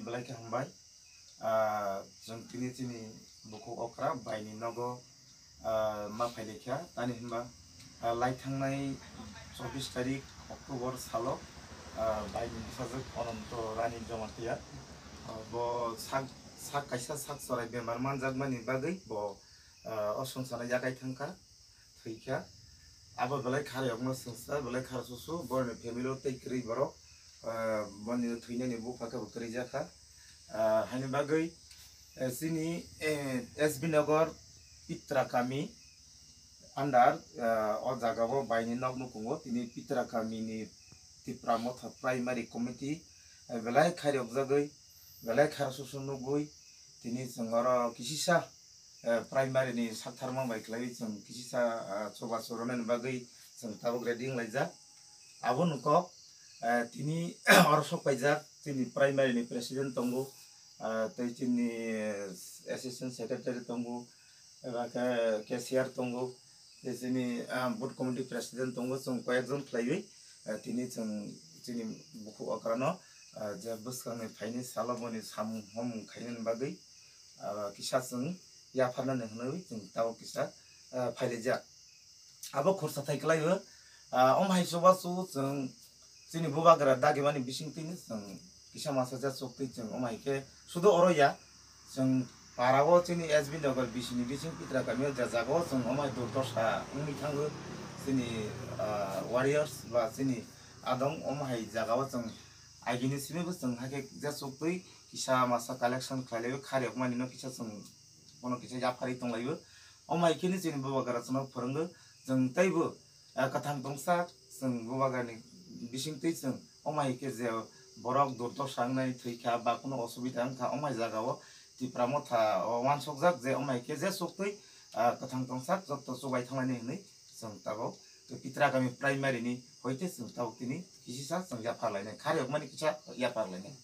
belai Kaham Bai जों तिनि बुku okra baini nogo ma failekha tani himba laithangnaI 24 tarik October salo baini sajak ononto Rani Jamatia bo sak kaisa sak sorai bemar manjakmani bagui bo osonsana jagai thangka thৈkha abo belai kharayokno sengsa belai kharasusu borni family o tei kri borok boni thৈnani bufaka bo kri jaka haini bagui sini SB Nagar Tipra kami under o jagao baini nog nukungo tini Tipra kami ni Tipra Motha primary committee belai kharyokjagui belai kharasusu nugui tini jongoro kisa primary ni saktharma bai klai jong kisa chuba choronan bagui jong tabuk reading laijak abo nuko tini orosok paijak tini primary ni president tongo tei tini assistant secretary tongo cashier tongo tini board committee president tongo jong koyekjon khlaiwi tini jong tini buku okrano je bwskangni phaini salaboni samhom khainani bagui kisa jong yafarnani hwnwi jong tabo kisa phairijak abo khorsa thaiklaiwo omhai chubachu jong tini bubagra dagimani bisingtini jong kisa masaja chokti jong omhaike sudo oroya jong parao tini SB Nagar bisini bising Tipra kami jajago jong omhai durdosa ungmi thango tini warriors ba tini adong omhai jagao jong agini simibo jong hake jasokti kisa masa collection khlailewi kharyokmani no kisa jong kono kisa yapari tonglaiwo omhaikeni tini bubagra chno phoronggo jong teibo kathang tongsa jong bubagrani bisingtwi jong omhaike je borok durdosa ngnai thৈkha ba kono osubida wngkha omhai jagao Tipra Motha wansokjak je omhaike je soktwi kathang tongsak jotto chubai thanglani hwnwi jong tabok Tipra kami primary ni hoite jong tabok tini kisa jong yaparlainai kharyokmani kisa yaparlainai।